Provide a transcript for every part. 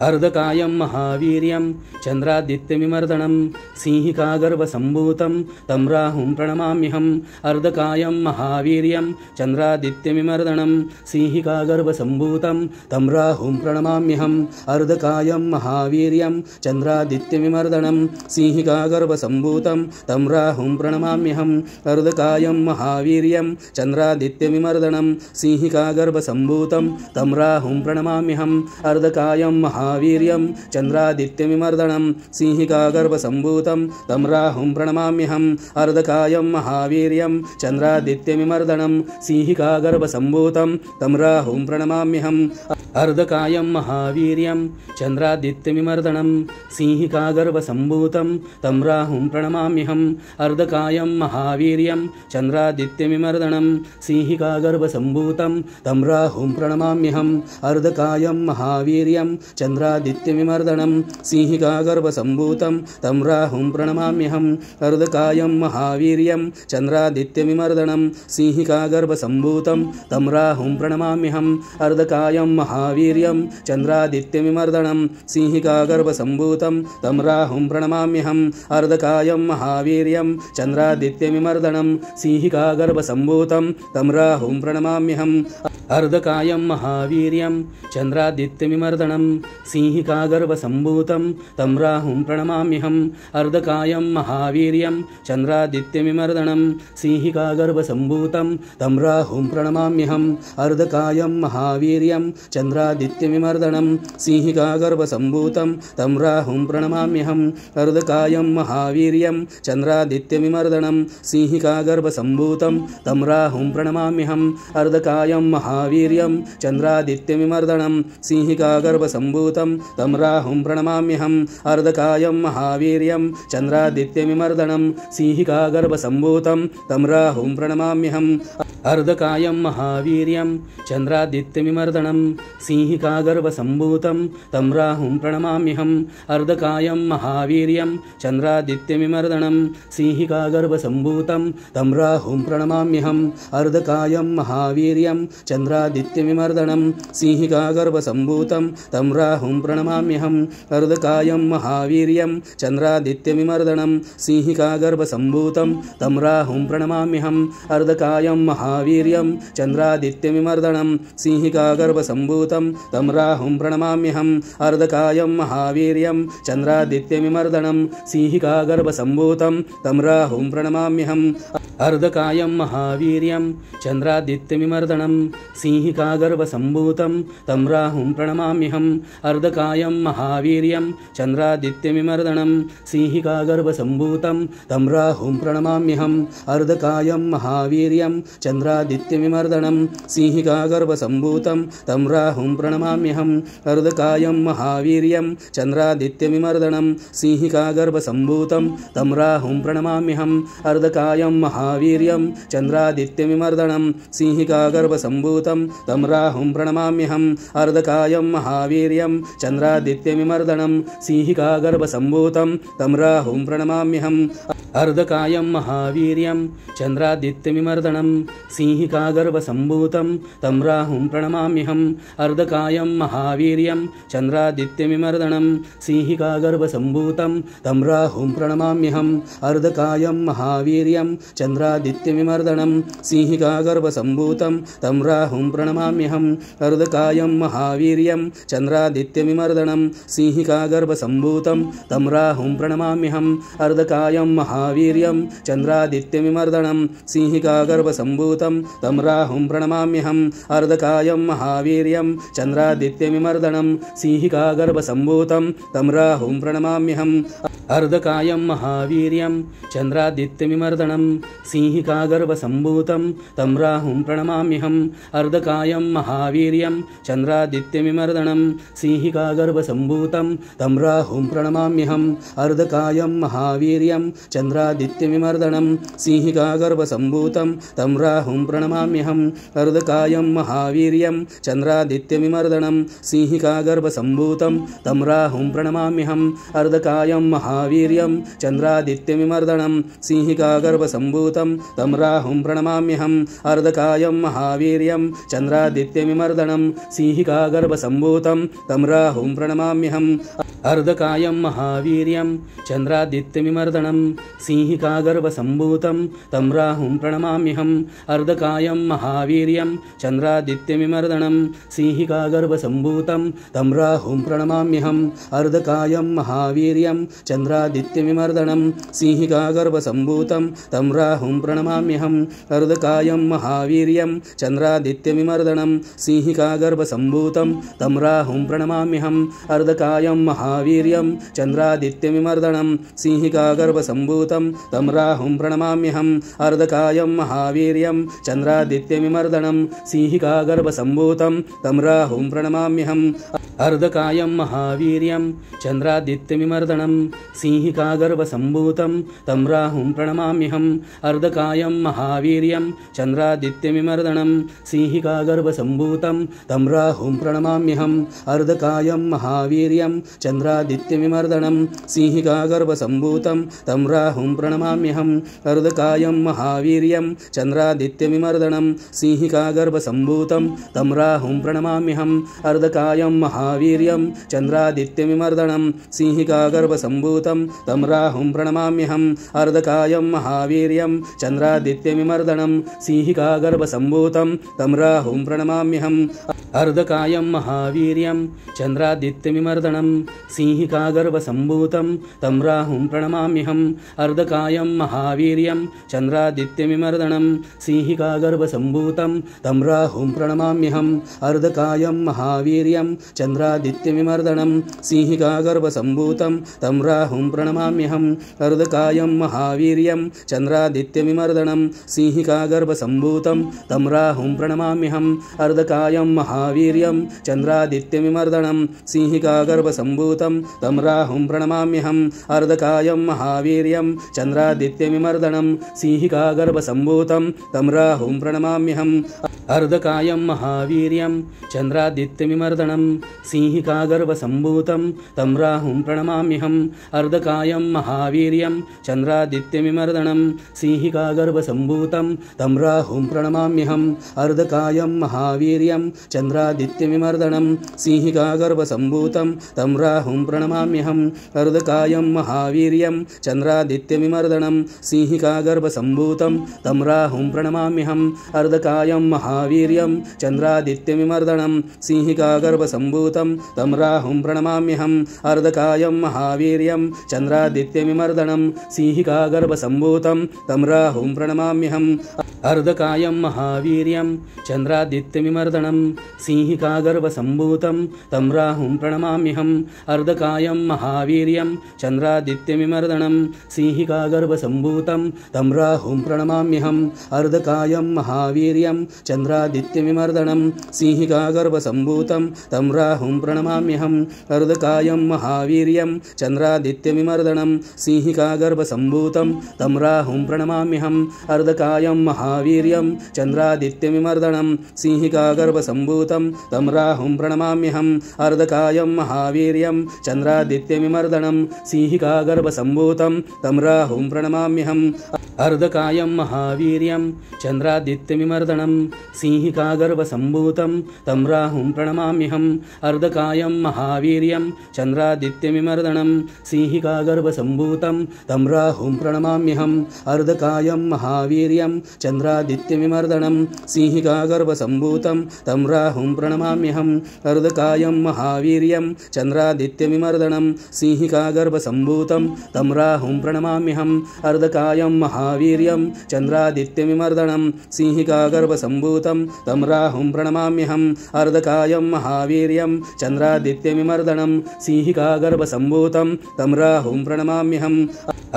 अर्धकायं महावीर्यं चन्द्रादित्यमिमर्दनं सिंहिकागर्भसम्भूतं तं राहुं प्रणमाम्यहम्। अर्धकायं महावीर्यं चन्द्रादित्यमिमर्दनं सिंहिकागर्भसम्भूतं तं राहुं प्रणमाम्यहम्। अर्धकायं महावीर्यं चन्द्रादित्यमिमर्दनं सिंहिकागर्भसम्भूतं तं राहुं प्रणमाम्यहम्। अर्धकायं महावीर्यं चन्द्रादित्यमिमर्दनं सिंहिकागर्भसम्भूतं तं राहुं प्रणमाम्यहम्। अर्धकायं महावीर्यं चन्द्रादित्यमिमर्दनं सिंहिकागर्भसम्भूतं तं राहुं प्रणमाम्यहम्। अर्धकायं महावीर्यं चन्द्रादित्यमिमर्दनं सिंहिकागर्भसम्भूतं तं राहुं प्रणमाम्यहम्। अर्धकायं महावीर्यं चन्द्रादित्यमिमर्दनं सिंहिकागर्भसम्भूतं तं राहुं प्रणमाम्यहम्। अर्धकायं महावीर्यं चन्द्रादित्यमिमर्दनं सिंहिकागर्भसम्भूतं तं राहुं प्रणमाम्यहम्। अर्धकायं महावीर्यं चन्द्रादित्यमिमर्दनं सिंहिकागर्भसम्भूतं तं राहुं प्रणमाम्यहम्। अर्धकायं महावीर्यं चन्द्रादित्यमिमर्दनं सिंहिकागर्भसम्भूतं तं राहुं प्रणमाम्यहम्। अर्धकायं महावीर्यं चन्द्रादित्यमिमर्दनं सिंहिकागर्भसम्भूतं तं राहुं प्रणमाम्यहम्। अर्धकायं महावीर्यं चन्द्रादित्यमिमर्दनं सिंहिकागर्भसम्भूतं तं राहुं प्रणमाम्यहम्। अर्धकायं महावीर्यं चन्द्रादित्यमिमर्दनं सिंहिकागर्भसम्भूतं तं राहुं प्रणमाम्यहम्। अर्धकायं महावीर्यं चन्द्रादित्यमिमर्दनं सिंहिकागर्भसम्भूतं तं राहुं प्रणमाम्यहम्। अर्धकायं महावीर्यं चन्द्रादित्यमिमर्दनं सिंहिकागर्भसम्भूतं तं राहुं प्रणमाम्यहम्। अर्धकायं महावीर्यं चन्द्रादित्यमिमर्दनं सिंहिकागर्भसम्भूतं तं राहुं प्रणमाम्यहम्। अर्धकायं महावीर्यं चन्द्रादित्यमिमर्दनं सिंहिकागर्भसम्भूतं तं राहुं प्रणमाम्यहम्। अर्धकायं महावीर्यं चन्द्रादित्यमिमर्दनं सिंहिकागर्भसम्भूतं तं राहुं प्रणमाम्यहम्। अर्धकायं महावीर्यं चन्द्रादित्यमिमर्दनं सिंहिकागर्भसम्भूतं तं राहुं प्रणमाम्यहम्। अर्धकायं महावीर्यं चन्द्रादित्यमिमर्दनं सिंहिकागर्भसम्भूतं तं राहुं प्रणमाम्यहम्। अर्धकायं महावीर्यं चन्द्रादित्यमिमर्दनं सिंहिकागर्भसम्भूतं तं राहुं प्रणमाम्यहम्। अर्धकायं महावीर्यं चन्द्रादित्यमिमर्दनं सिंहिकागर्भसम्भूतं तं राहुं प्रणमाम्यहम्। अर्धकायं महावीर्यं चन्द्रादित्यमिमर्दनं सिंहिकागर्भसम्भूतं तं राहुं प्रणमाम्यहम्। अर्धकायं महावीर्यं चन्द्रादित्यमिमर्दनं सिंहिकागर्भसम्भूतं तं राहुं प्रणमाम्यहम्। अर्धकायं महावीर्यं चन्द्रादित्यमिमर्दनं सिंहिकागर्भसम्भूतं तं राहुं प्रणमाम्यहम्। अर्धकायं महावीर्यं चन्द्रादित्यमिमर्दनं सिंहिकागर्भसम्भूतं तं राहुं प्रणमाम्यहम्। अर्धकायं महावीर्यं चन्द्रादित्यमिमर्दनं सिंहिकागर्भसम्भूतं तं राहुं प्रणमाम्यहम्। अर्धकायं महावीर्यं चन्द्रादित्यमिमर्दनं सिंहिकागर्भसम्भूतं तं राहुं प्रणमाम्यहम्। अर्धकायं महावीर्यं चन्द्रादित्यमिमर्दनं सिंहिकागर्भसम्भूतं तं राहुं प्रणमाम्यहम्। अर्धकायं महावीर्यं चन्द्रादित्यमिमर्दनं सिंहिकागर्भसम्भूतं तं राहुं प्रणमाम्यहम्। अर्धकायं महावीर्यं चन्द्रादित्यमिमर्दनं सिंहिकागर्भसम्भूतं तं राहुं प्रणमाम्यहम्। अर्धकायं महावीर्यं चन्द्रादित्यमिमर्दनं सिंहिकागर्भसम्भूतं तं राहुं प्रणमाम्यहम्। अर्धकायं महावीर्यं चन्द्रादित्यमिमर्दनं सिंहिकागर्भसम्भूतं तं राहुं प्रणमाम्यहम्। अर्धकायं महावीर्यं चन्द्रादित्यमिमर्दनं सिंहिकागर्भसम्भूतं तं राहुं प्रणमाम्यहम्। अर्धकायं महावीर्यं चन्द्रादित्यमिमर्दनं सिंहिकागर्भसम्भूतं तं राहुं प्रणमाम्यहम्। अर्धकायं महावीर्यं चन्द्रादित्यमिमर्दनं सिंहिकागर्भसम्भूतं तं राहुं प्रणमाम्यहम्। अर्धकायं महावीर्यं चन्द्रादित्यमिमर्दनं सिंहिकागर्भसम्भूतं तं राहुं प्रणमाम्यहम्। अर्धकायं महावीर्यं चन्द्रादित्यमिमर्दनं सिंहिकागर्भसम्भूतं तं राहुं प्रणमाम्यहम्। अर्धकायं महावीर्यं चन्द्रादित्यमिमर्दनं सिंहिकागर्भसम्भूतं तं राहुं प्रणमाम्यहम्। अर्धकायं महावीर्यं चन्द्रादित्यमिमर्दनं सिंहिकागर्भसम्भूतं तं राहुं प्रणमाम्यहम्। अर्धकायं महावीर्यं चन्द्रादित्यमिमर्दनं सिंहिकागर्भसम्भूतं तं राहुं प्रणमाम्यहम् अर्धकायं महावीर्यं चन्द्रादित्यमिमर्दनं सिंहिकागर्भसम्भूतं तं राहुं प्रणमाम्यहम् अर्धकायं महावीर्यं चन्द्रादित्यमिमर्दनं सिंहिकागर्भसम्भूतं तं राहुं प्रणमाम्यहम् अर्धकायं महावीर्यं चन्द्रादित्यमिमर्दनं सिंहिकागर्भसम्भूतं तं राहुं प्रणमाम्यहम् अर्धकायं महावीर्यं चन्द्रादित्यमिमर्दनं सिंहिकागर्भसम्भूतं तं राहुं प्रणमाम्यहम् अर्धकायं महावीर्यं चन्द्रादित्यमिमर्दनं सिंहिकागर्भसम्भूतं तं राहुं प्रणमाम्यहम् अर्धकायं महावीर्यं चन्द्रादित्यमिमर्दनं सिंहिकागर्भसम्भूतं तं राहुं प्रणमाम्यहम् अर्धकायं महावीर्यं चन्द्रादित्यमिमर्दनं सिंहिकागर्भसम्भूतं तं राहुं प्रणमाम्यहम् अर्धकायं महावीर्यं चन्द्रादित्यमिमर्दनं सिंहिकागर्भसम्भूतं तं राहुं प्रणमाम्यहम् अर्धकायं महावीर्यं चन्द्रादित्यमिमर्दनं सिंहिकागर्भसम्भूतं तं राहुं प्रणमाम्यहम् अर्धकायं महावीर्यं चन्द्रादित्यमिमर्दनं सिंहिकागर्भसम्भूतं तं राहुं प्रणमाम्यहम् अर्धकायं महावीर्यं चन्द्रादित्यमिमर्दनं सिंहिकागर्भसम्भूतं तं राहुं प्रणमाम्यहम् अर्धकायं महावीर्यं चन्द्रादित्यमिमर्दनं सिंहिकागर्भसम्भूतं तं राहुं प्रणमाम्यहम् अर्धकायं महावीर्यं चन्द्रादित्यमिमर्दनं सिंहिकागर्भसम्भूतं तं राहुं प्रणमाम्यहम् अर्धकायं महावीर्यं चन्द्रादित्यमिमर्दनं सिंहिकागर्भसम्भूतं तं राहुं प्रणमाम्यहम् अर्धकायं महावीर्यं चन्द्रादित्यमिमर्दनं सिंहिकागर्भसम्भूतं तं राहुं प्रणमाम्यहम् अर्धकायं महावीर्यं चन्द्रादित्यमिमर्दनं सिंहिकागर्भसम्भूतं तं राहुं प्रणमाम्यहम् अर्धकायं महावीर्यं चन्द्रादित्यमिमर्दनं सिंहिकागर्भसम्भूतं तं राहुं प्रणमाम्यहम् अर्धकायं महावीर्यं चन्द्रादित्यमिमर्दनं सिंहिकागर्भसम्भूतं तं राहुं प्रणमाम्यहम् अर्धकायं महावीर्यं चन्द्रादित्यमिमर्दनं सिंहिकागर्भसम्भूतं तं राहुं प्रणमाम्यहम् अर्धकायं महावीर्यं चन्द्रादित्यमिमर्दनं सिंहिकागर्भसम्भूतं तं राहुं प्रणमाम्यहम् अर्धकायं महावीर्यं चन्द्रादित्यमिमर्दनं सिंहिकागर्भसम्भूतं तं राहुं प्रणमाम्यहम् अर्धकायं महावीर्यं चन्द्रादित्यमिमर्दनं सिंहिकागर्भसम्भूतं तं राहुं प्रणमाम्यहम् अर्धकायं महावीर्यं चन्द्रादित्यमिमर्दनं सिंहिकागर्भसम्भूतं तं राहुं प्रणमाम्यहम् अर्धकायं महावीर्यं चन्द्रादित्यमिमर्दनं सिंहिकागर्भसम्भूतं तं राहुं प्रणमाम्यहम् अर्धकायं महावीर्यं चन्द्रादित्यमिमर्दनं सिंहिकागर्भसम्भूतं तं राहुं प्रणमाम्यहम् अर्धकायं महावीर्यं चन्द्रादित्यमिमर्दनं सिंहिकागर्भसम्भूतं तं राहुं प्रणमाम्यहम् अर्धकायं महावीर्यं चन्द्रादित्यमिमर्दनं सिंहिकागर्भसम्भूतं तं राहुं प्रणमाम्यहम् अर्धकायं महावीर्यं चन्द्रादित्यमिमर्दनं सिंहिकागर्भसम्भूतं तं राहुं प्रणमाम्यहम् अर्धकायं महावीर्यं चन्द्रादित्यमिमर्दनं सिंहिकागर्भसम्भूतं तं राहुं प्रणमाम्यहम् अर्धकायं महावीर्यं चन्द्रादित्यमिमर्दनं सिंहिकागर्भसम्भूतं तं राहुं प्रणमाम्यहम् अर्धकायं महावीर्यं चन्द्रादित्यमिमर्दनं सिंहिकागर्भसम्भूतं तं राहुं प्रणमाम्यहम् अर्धकायं महावीर्यं चन्द्रादित्यमिमर्दनं सिंहिकागर्भसम्भूतं तं राहुं प्रणमाम्यहम् अर्धकायं महावीर्यं चन्द्रादित्यमिमर्दनं सिंहिकागर्भसम्भूतं तं राहुं प्रणमाम्यहम् अर्धकायं महावीर्यं चन्द्रादित्यमिमर्दनं सिंहिकागर्भसम्भूतं तं राहुं प्रणमाम्यहम् अर्धकायं महावीर्यं चन्द्रादित्यमिमर्दनं सिंहिकागर्भसम्भूतं तं राहुं प्रणमाम्यहम् अर्धकायं महावीर्यं चन्द्रादित्यमिमर्दनं सिंहिकागर्भसम्भूतं तं राहुं प्रणमाम्यहम् अर्धकायं महावीर्यं चन्द्रादित्यमिमर्दनं सिंहिकागर्भसम्भूतं तं राहुं प्रणमाम्यहम्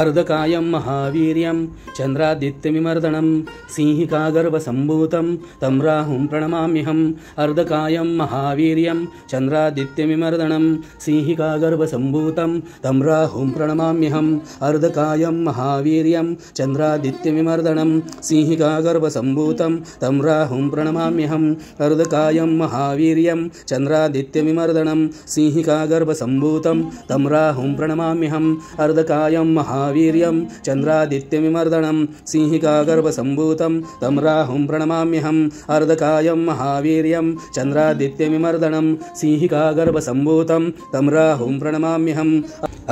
अर्धकायं महावीर्यं चन्द्रादित्यमिमर्दनं सिंहिकागर्भसम्भूतं तं राहुं प्रणमाम्यहम् अर्धकायं महावीर्यं चन्द्रादित्यमिमर्दनं सिंहिकागर्भसम्भूतं तं राहुं प्रणमाम्यहम् अर्धकायं महावीर्यं चन्द्रादित्यमिमर्दनं सिंहिकागर्भसम्भूतं तं राहुं प्रणमाम्यहम् अर्धकायं महावीर्यं चन्द्रादित्यमिमर्दनं सिंहिकागर्भसम्भूतं तं राहुं प्रणमाम्यहम् अर्धकायं महावीर्यं चन्द्रादित्यमिमर्दनं सिंहिकागर्भसम्भूतं तं राहुं प्रणमाम्यहम् अर्धकायं महावीर्यं चन्द्रादित्यमिमर्दनं सिंहिकागर्भसम्भूतं तं राहुं प्रणमाम्यहम्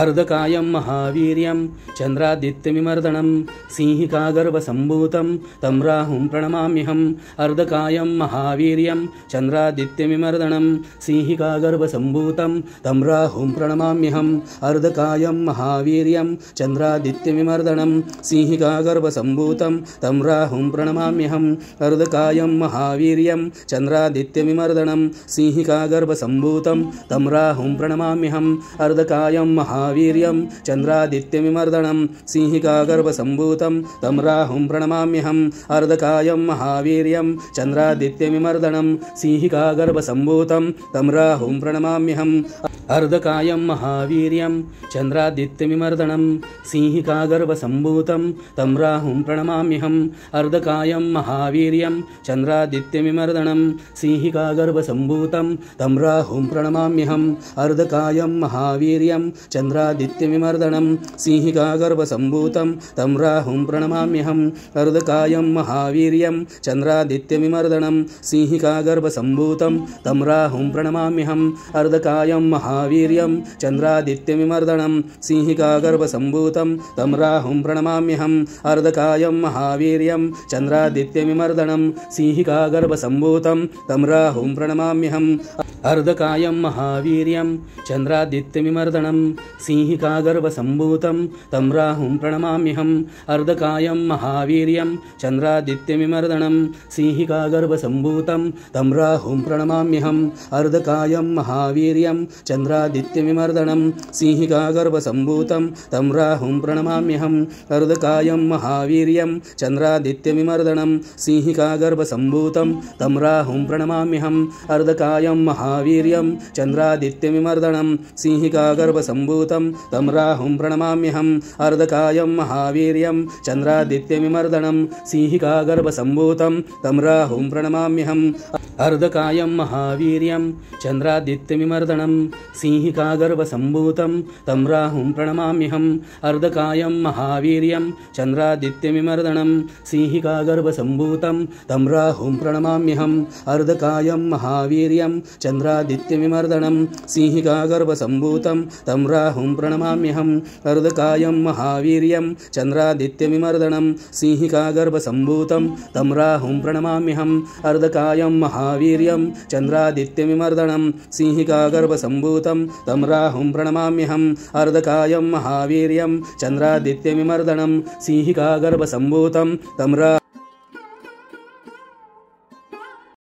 अर्धकायं महावीर्यं चन्द्रादित्यमिमर्दनं सिंहिकागर्भसम्भूतं तं राहुं प्रणमाम्यहम् अर्धकायं महावीर्यं चन्द्रादित्यमिमर्दनं सिंहिकागर्भसम्भूतं तं राहुं प्रणमाम्यहम् अर्धकायं महावीर्यं चन्द्रादित्यमिमर्दनं सिंहिकागर्भसम्भूतं तं राहुं प्रणमाम्यहम् अर्धकायं महावीर्यं चन्द्रादित्यमिमर्दनं सिंहिकागर्भसम्भूतं तं राहुं प्रणमाम्यहम् अर्धकायं महावीर्यं चन्द्रादित्यमिमर्दनं सिंहिकागर्भसम्भूतं तं राहुं प्रणमाम्यहम् अर्धकायं महावीर्यं चन्द्रादित्यमिमर्दनं सिंहिकागर्भसम्भूतं तं राहुं प्रणमाम्यहम् अर्धकायं महावीर्यं चन्द्रादित्यमिमर्दनं सिंहिकागर्भसम्भूतं तं राहुं प्रणमाम्यहम् अर्धकायं महावीर्यं चन्द्रादित्यमिमर्दनं सिंहिकागर्भसम्भूतं तं राहुं प्रणमाम्यहम् अर्धकायं महावीर्यं चन्द्रादित्यमिमर्दनं सिंहिकागर्भसम्भूतं तं राहुं प्रणमाम्यहम् अर्धकायं महावीर्यं चन्द्रादित्यमिमर्दनं सिंहिकागर्भसम्भूतं तं राहुं प्रणमाम्यहम् अर्धकायं महावीर्यं चन्द्रादित्यमिमर्दनं सिंहिकागर्भसम्भूतं तं राहुं प्रणमाम्यहम् अर्धकायं महावीर्यं चन्द्रादित्यमिमर्दनं सिंहिकागर्भसम्भूतं तं राहुं प्रणमाम्यहम् अर्धकायं महावीर्यं चन्द्रादित्यमिमर्दनं सिंहिकागर्भसम्भूतं तं राहुं प्रणमाम्यहम् अर्धकायं महावीर्यं चन्द्रादित्यमिमर्दनं सिंहिकागर्भसम्भूतं तं राहुं प्रणमाम्यहम् अर्धकायं महावीर्यं चन्द्रादित्यमिमर्दनं सिंहिकागर्भसम्भूतं तं राहुं प्रणमाम्यहम् अर्धकायं महावीर्यं चन्द्रादित्यमिमर्दनं सिंहिकागर्भसम्भूतं तं राहुं प्रणमाम्यहम् अर्धकायं महावीर्यं चन्द्रादित्यमिमर्दनं सिंहिकागर्भसम्भूतं तं राहुं प्रणमाम्यहम् अर्धकायं महावीर्यं चन्द्रादित्यमिमर्दनं सिंहिकागर्भसम्भूतं तं राहुं प्रणमाम्यहम् अर्धकायं महावीर्यं चन्द्रादित्यमिमर्दनं सिंहिकागर्भसम्भूतं तं राहुं प्रणमाम्यहम् अर्धकायं महावीर्यं चन्द्रादित्यमिमर्दनं सिंहिकागर्भसम्भूतं तं राहुं प्रणमाम्यहम् अर्धकायं महावीर्यं चन्द्रादित्यमिमर्दनं सिंहिकागर्भसम्भूतं तं राहुं प्रणमाम्यहम् अर्धकायं महावीर्यं चन्द्रादित्यमिमर्दनं सिंहिकागर्भसम्भूतं तं राहुं प्रणमाम्यहम् अर्धकायं महावीर्यं चन्द्रादित्यमिमर्दनं सिंहिकागर्भसम्भूतं तं राहुं प्रणमाम्यहम् अर्धकायं महावीर्यं चन्द्रादित्यमिमर्दनं सिंहिकागर्भसम्भूतं तं